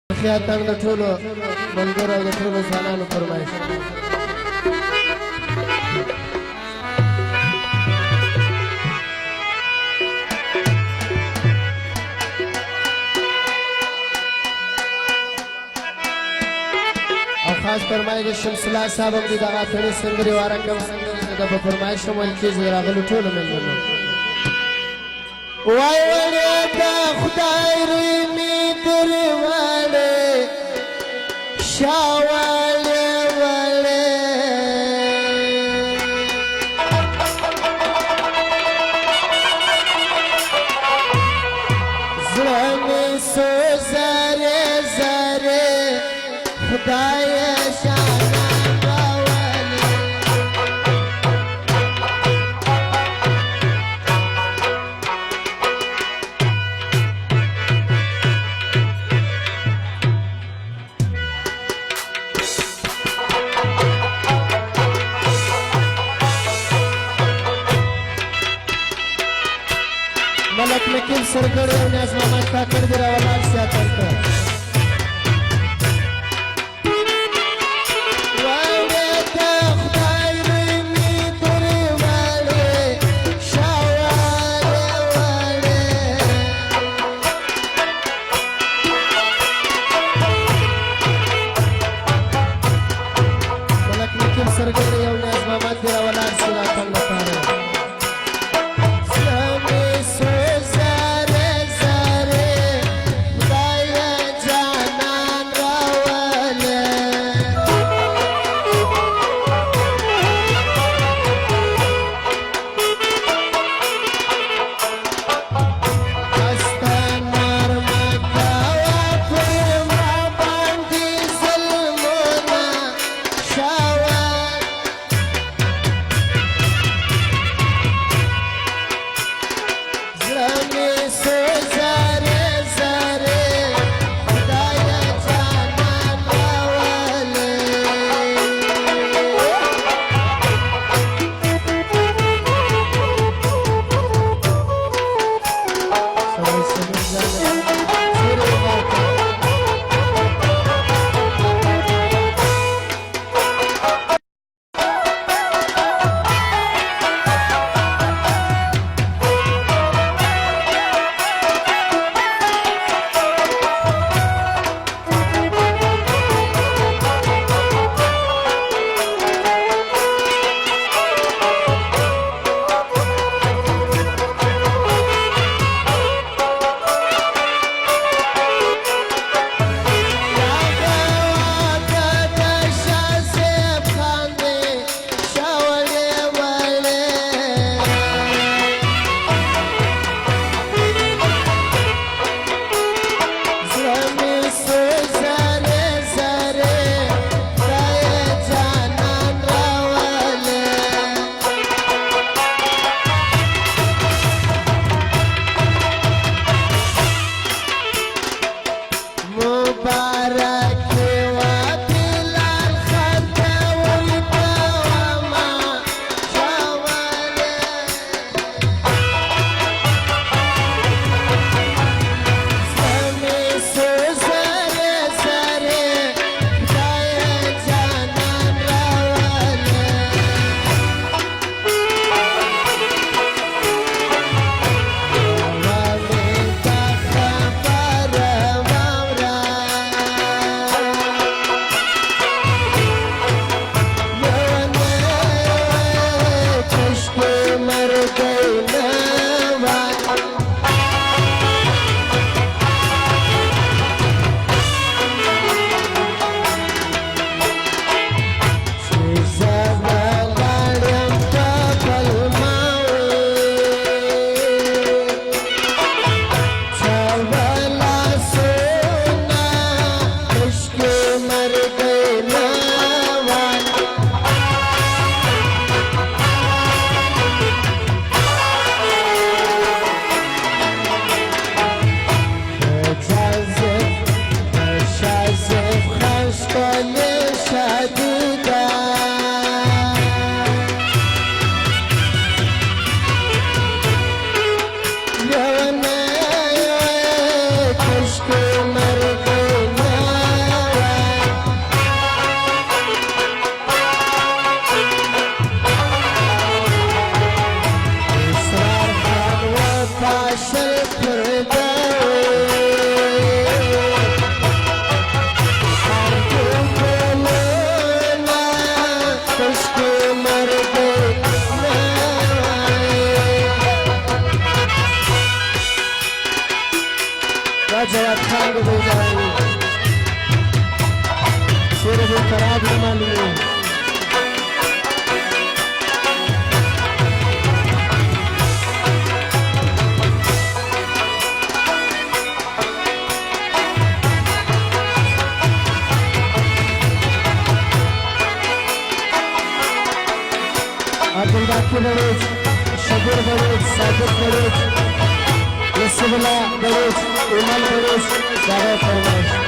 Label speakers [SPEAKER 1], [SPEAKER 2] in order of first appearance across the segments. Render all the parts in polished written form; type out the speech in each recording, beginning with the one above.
[SPEAKER 1] اتڼ د ټولو ملګرو او د ټولو ځوانانو فرمایش او خاص فرمایش د شمس الله صاحب هم دي دغه اتڼې سندرې واره کوم سندرې د په فرمایش هم ویل کېږي د راغلو ټولو مېلمنو وای وړې د خدای روی مې در وړې شاوړې وړې زړه مې سوزرې زرې خدای ملک نکیل سرگڑی و نیاز محمد کاکر دی راولار سیاتر کا ملک نکیل سرگڑی و نیاز محمد دی راولار سیاتر لپاره شراب نه معلوموي عبدالباقی بلوچ، شبیر بلوچ، صادق بلوچ، نصیب الله بلوچ، ایمان بلوچ دغه فرمایش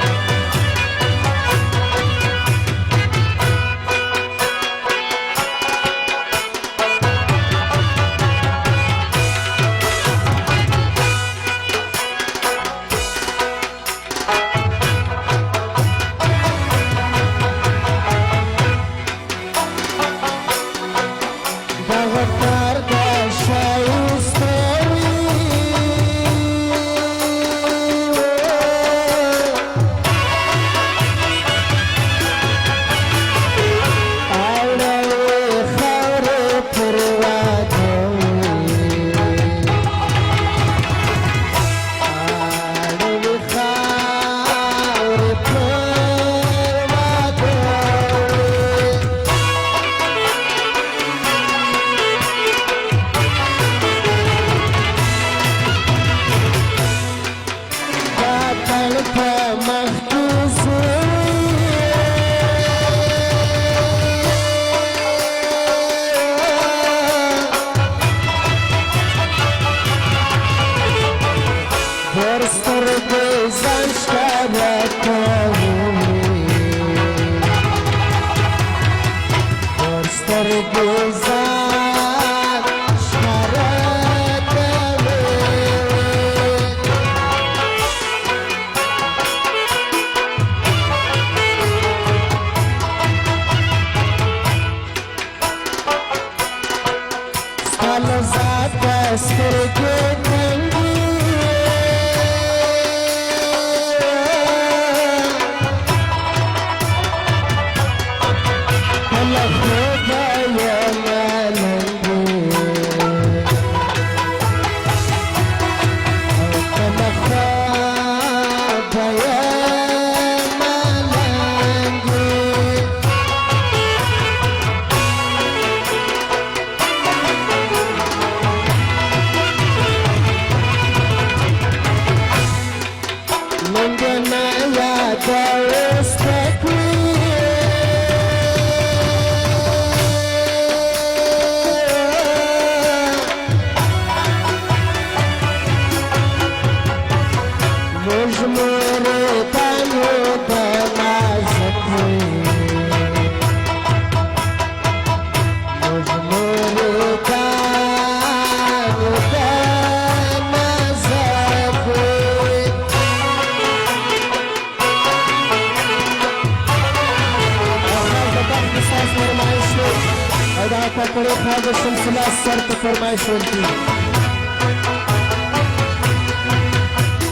[SPEAKER 1] پکړې خواږه شمس الله سر ته فرمایش ورکړي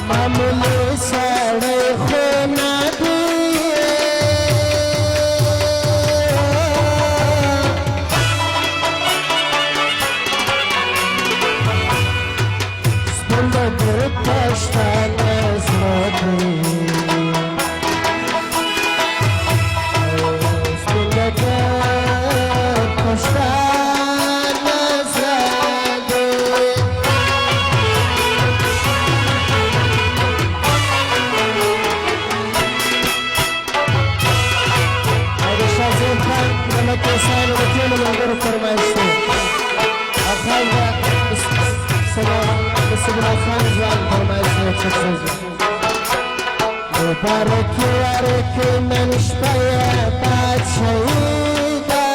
[SPEAKER 1] معمولي سړی خو نه دی سپین د ده پښتانه زړه دی مبارکی ورکی من شپه باد شهیده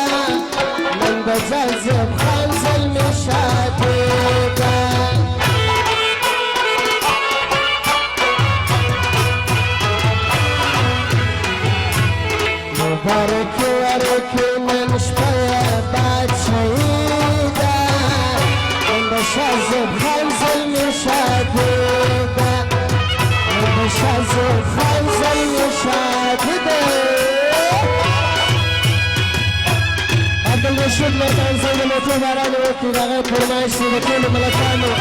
[SPEAKER 1] من بجذب خان زلمی شادیده مبارکی ورکی من شپه باد شهیده من بجذب خان زلمی شادیده شازو خانزل شاهده عبدالرشید مردان زنگ موتو باران وکی داغه فرمایش دی بطول ملکانو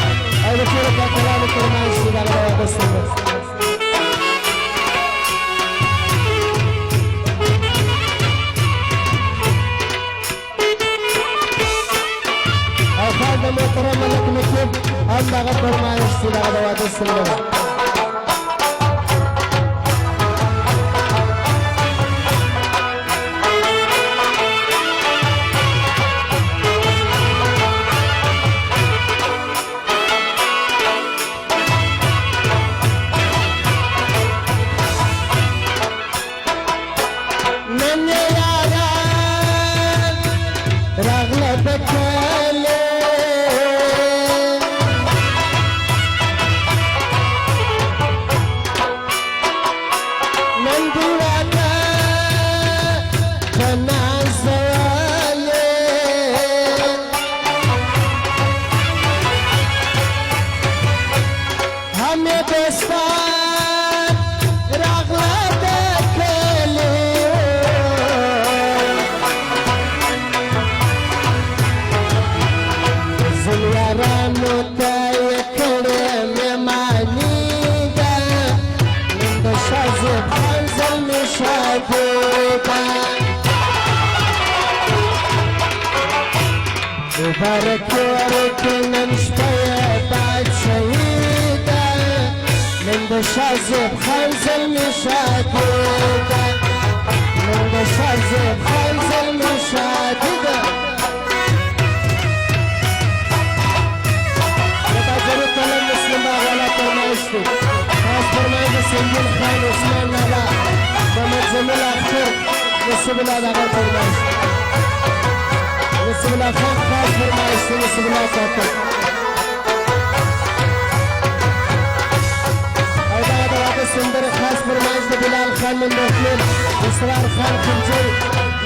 [SPEAKER 1] او بطول کاتلانو فرمایش دی داغه بستنده دغه فرمایش دی دغه د واده سندره مبارك ورك نمشطية بعد شهيدة من بشازب خلز المشاهدة من بشازب خلز المشاهدة لبعض طلب مسلم ولا فرمايشتي خاص فرمايش سنجل خان اسمان نلا بمنزل الأخير نسب الله دغه فرمايش نسب الله خان خاص فرمايش نسب الله ساتل او دغه واده سندر خاص فرمايش د بلال خان من دخل اسرار خان خنجر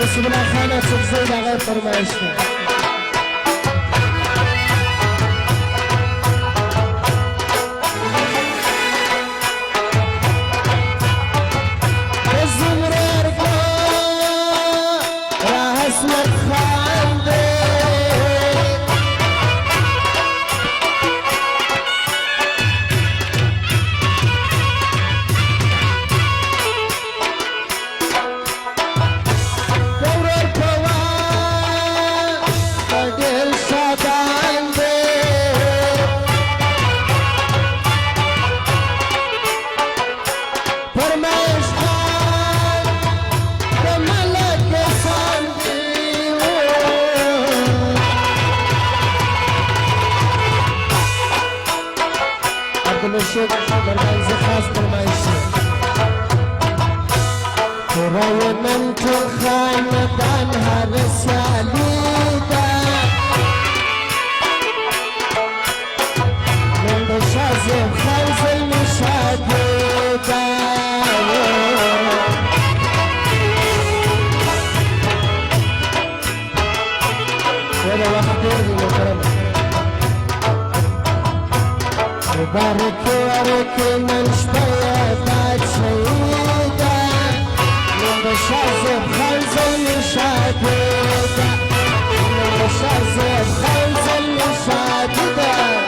[SPEAKER 1] نسب الله خان څخه دغه فرمايش من خاندان هرس علیدا من بشازم خلز المشاهده ولا واحد يرضي محترم مبارك ورك من شبيه بعد شهيده بشازب خلز المشاهدة بشازب خلز المشاهدة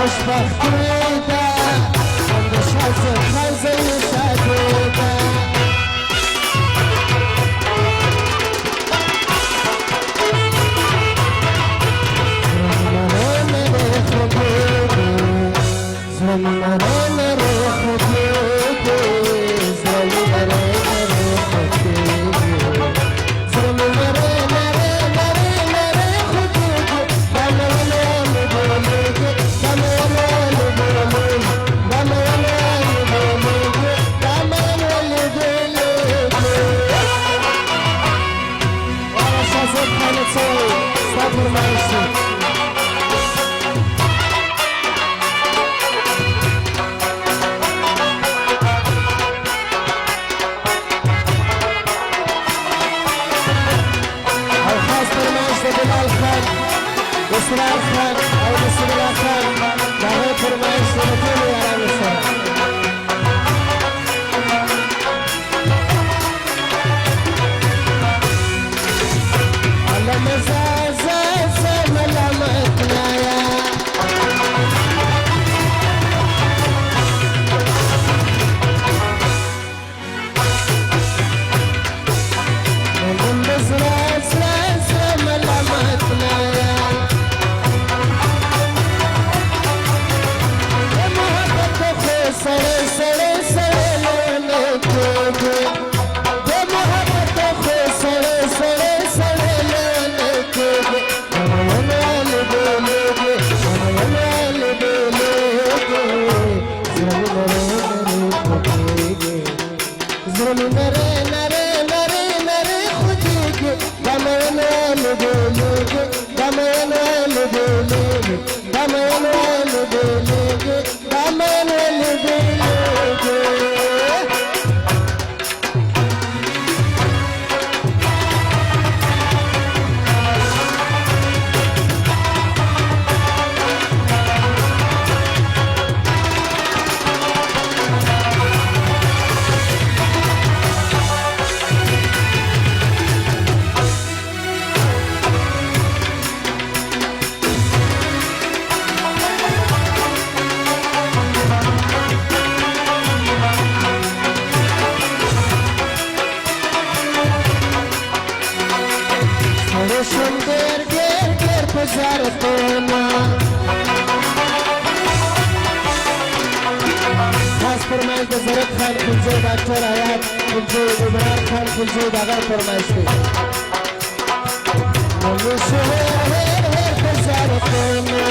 [SPEAKER 1] خوشبختی خان او نصیب الله خان د هغوی فرمایش د ټولو یارانو سره علم زه ملامت نه یم خاص فرمایش د زرت خان خلجي ډاکټر حیات خلجي عمران خان خلجي د هغه فرمایش دی هیر په زار کومه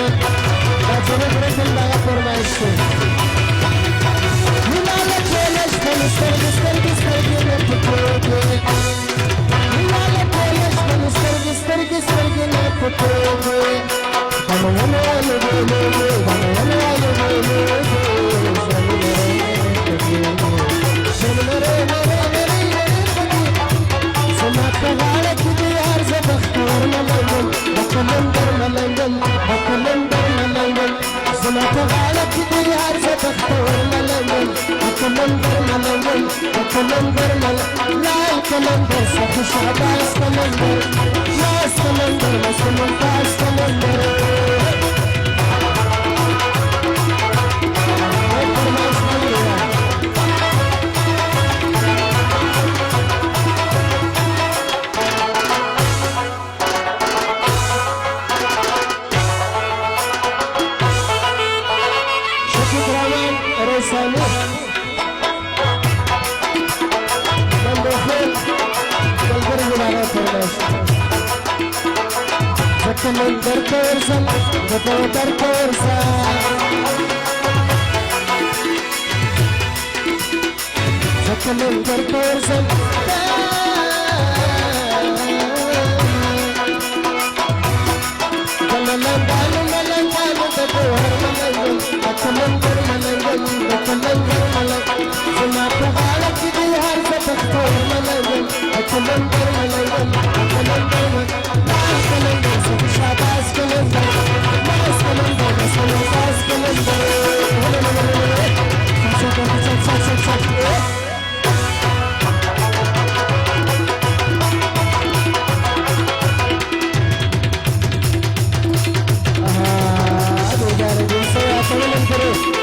[SPEAKER 1] دا جنت رسول د هغه فرمایش دی هلاله کولش په سترګې نه پټوږي هلاله کولش په سترګې نه پټوږي Kalender korsan, kadar korsan. Kalender korsan. Malangan, kadar malangan. Kalender malangan, kalender malangan. Semata halak di har sepak malangan. Kalender malangan, kalender malangan. Şabaz kalender, Maz kalender, Şabaz kalender. Sak. Aha, bu derdi saya tanımın kırı.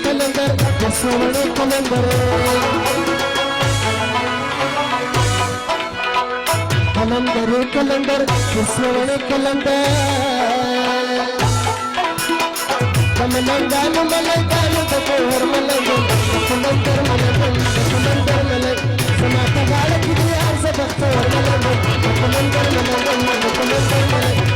[SPEAKER 1] kalender, jasmane kalender. मेरे कलंदर सोने कलंदर मलंगान मलंगान तोहर मलंगन कलंदर मलंगन कलंदर मलंग समाता गाड़ की यार से बख्तर मलंगन कलंदर मलंगन कलंदर मलंग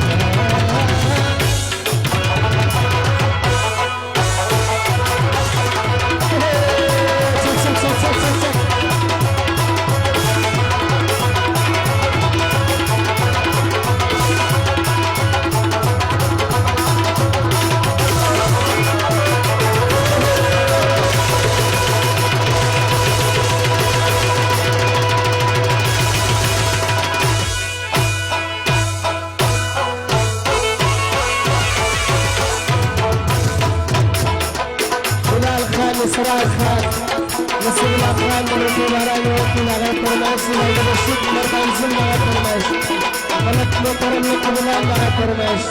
[SPEAKER 1] سراج خان نسيب الأفغان من الكبراء يوكل على فرماش لأن الشيخ مرقان سنة على فرماش غلط مطرم لقبلان على فرماش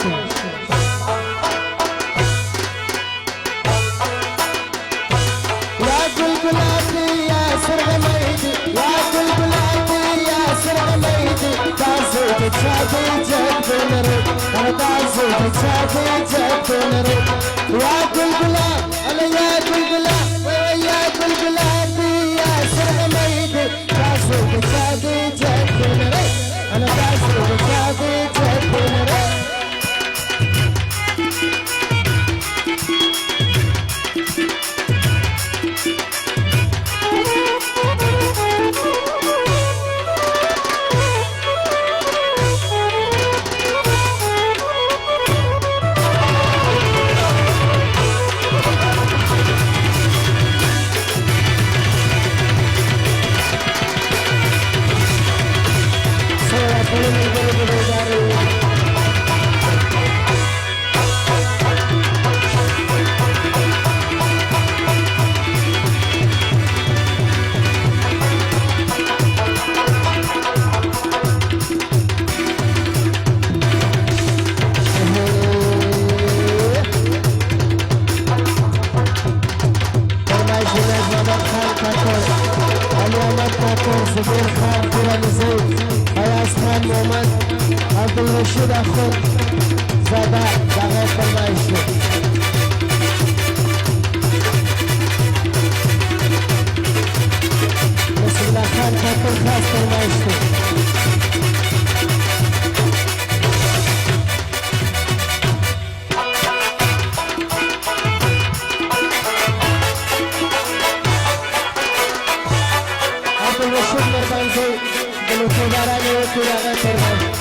[SPEAKER 1] يا كل بلادي يا سرع ميدي يا كل بلادي يا سرع ميدي تعزو تتشافي جد نرد أنا تعزو تتشافي جد نرد يا كل بلاد أنا يا كل بلاد يا كل بلادي يا سرع ميدي تعزو تتشافي جد نرد أنا تعزو تتشافي جد نرد زبير خان كرم زيد فياض خان محمد عبد الرشيد أخو زادا داغي فرمايشي بسم الله خان كاتل خاص فرمايشي الرشيد مرقان زيد بالكبراء يوكل على فرماش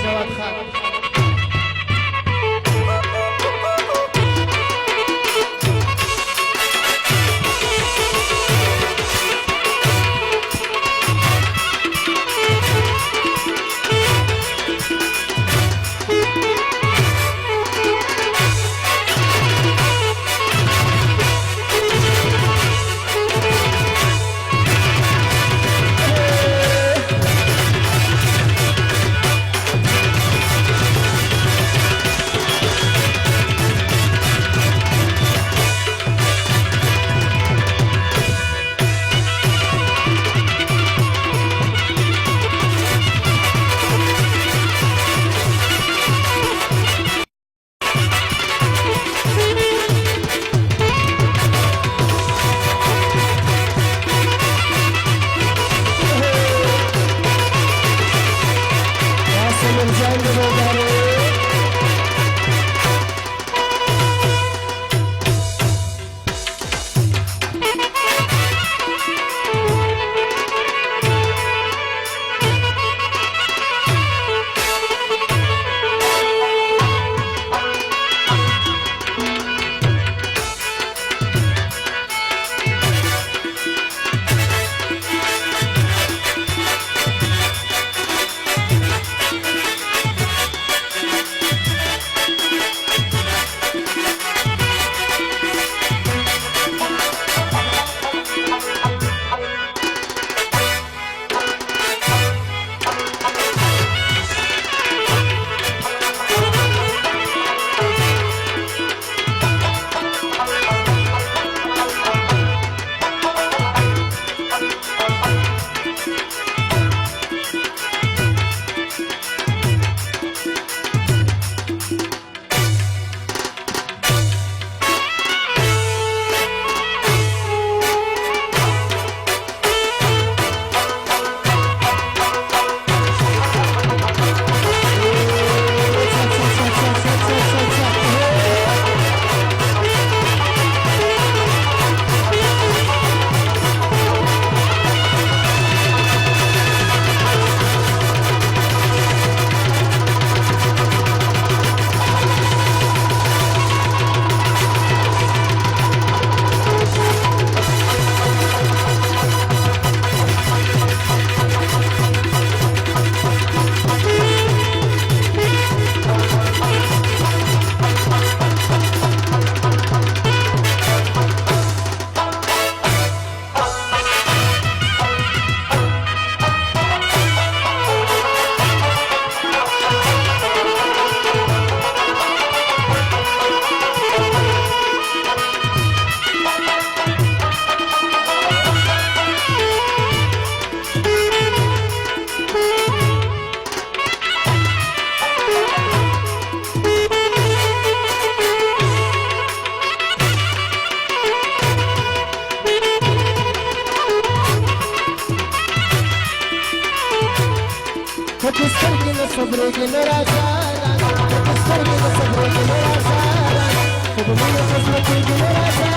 [SPEAKER 1] جواد خان سترګې صبرېږي نه راځه سترګې صبرېږي نه راځه خو د مینې په زړه کېږي نه راځه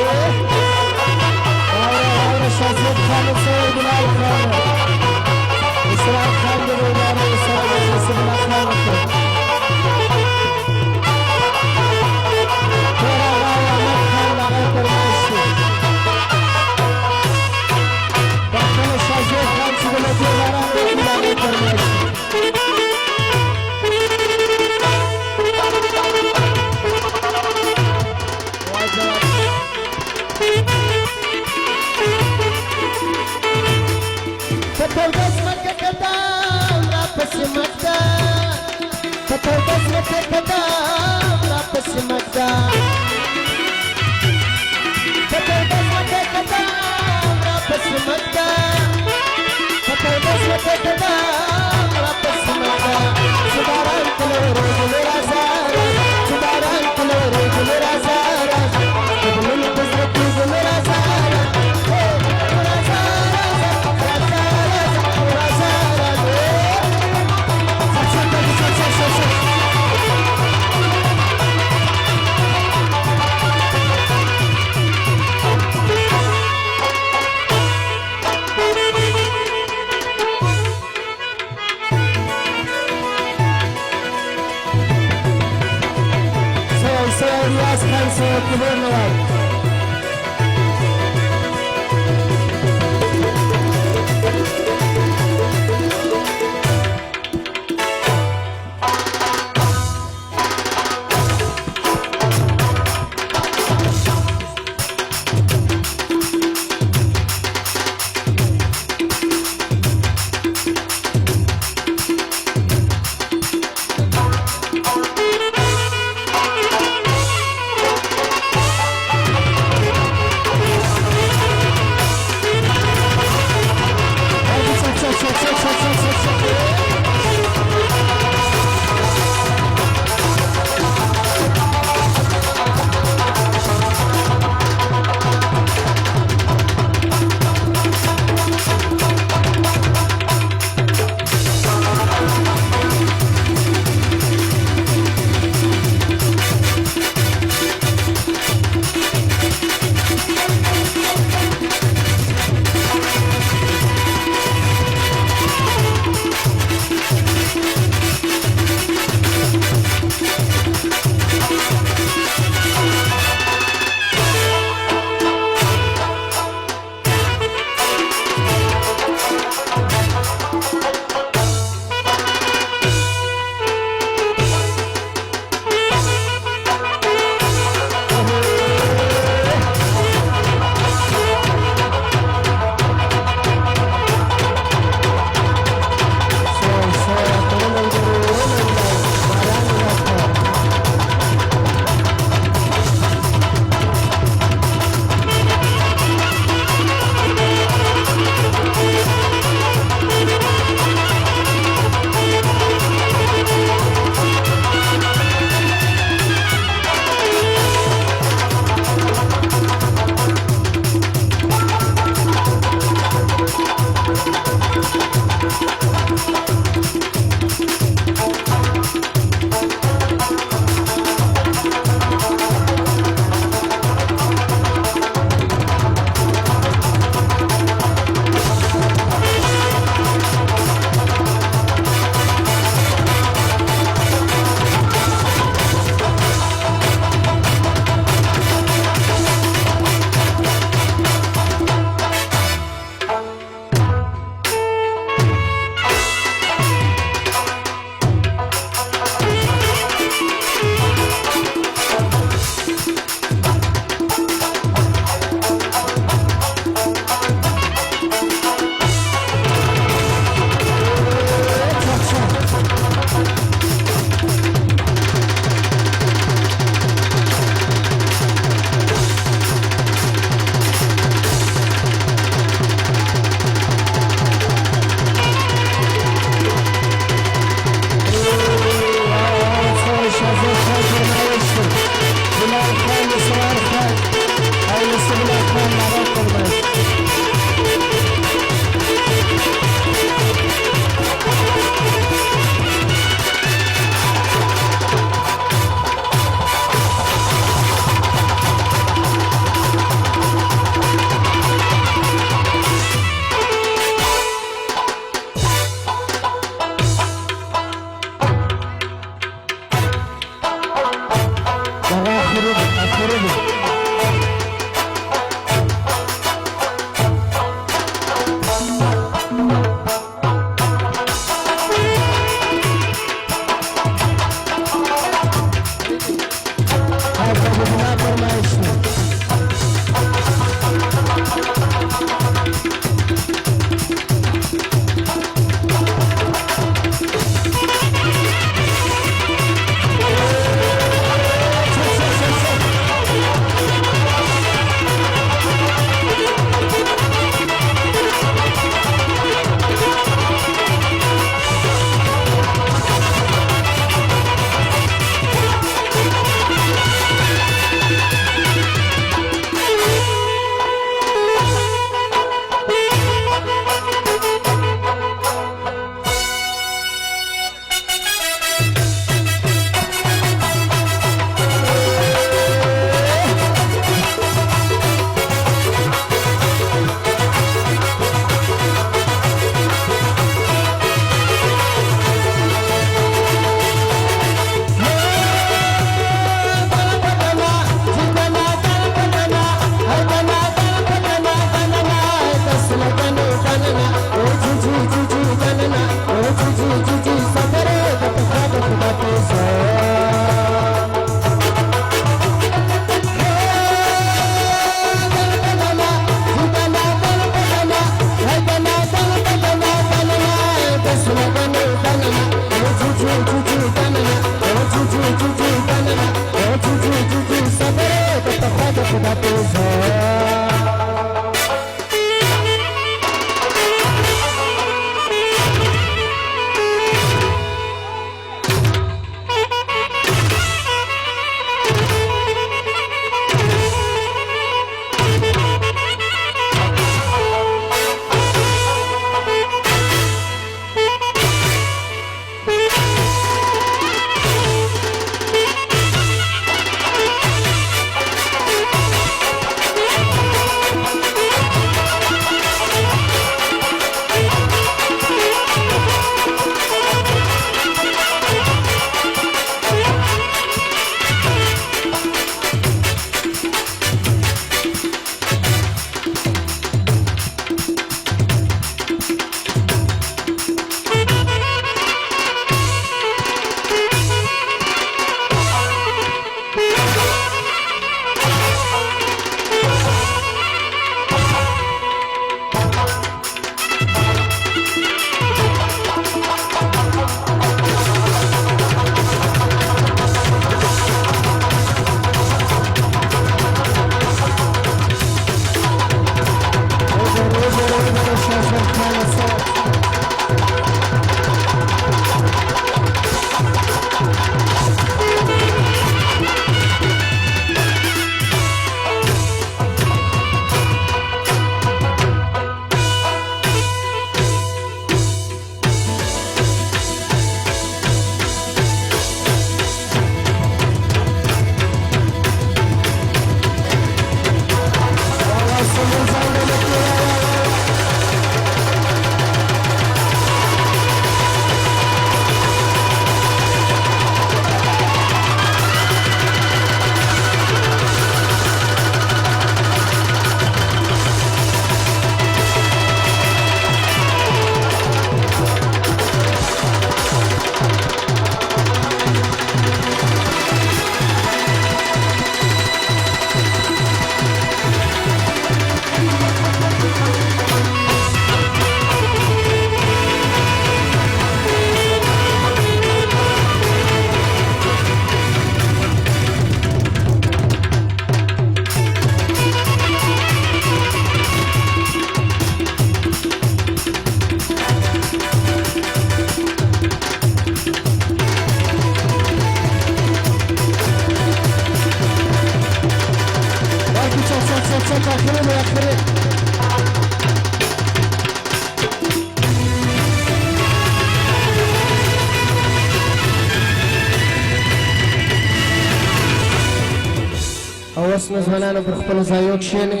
[SPEAKER 1] اوس نو ځوانانو پر خپلو ځایو کښېنئ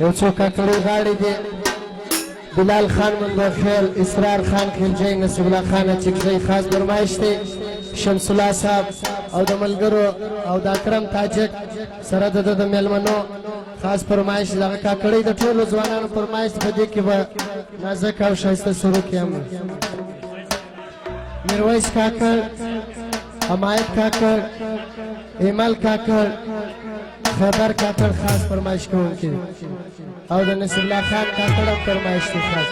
[SPEAKER 1] یو څو کاکړي غاړې دي بلال خان منګوخیل اسرار خان خلجی نصیب الله خان اچکزی خاص فرمایش دی شمس الله صاحب او د ملګرو او د اکرم تاجک سره د میلمنو خاص فرمایش دغه کاکړي د ټولو ځوانانو فرمایش په دې کې به نازک او ښایسته سرو کړم میرویس کاکړ حمایت کاکړ ایمل کاکړ خیبر کاکړ خاص فرمایش کوونکي او د نصیب الله خان کاکړ هم فرمایش دی خاص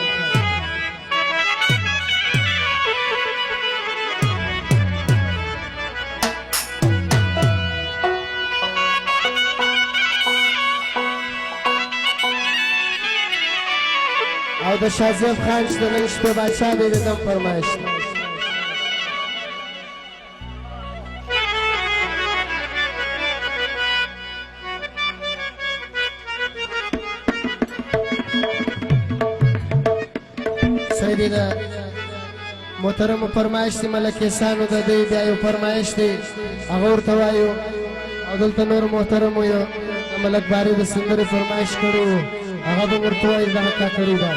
[SPEAKER 1] او د شازیب خان چې د نن شپې بادشاه دی د هم فرمایش دی سیدی دا محترم فرمایش دی ملک احسانو د دی بیا یو فرمایش دی هغه ورته وایو او دلته نور محترمو یو ملک باری د سندرې فرمایش کړو هغه به ورته وایي دغه کاکړي ده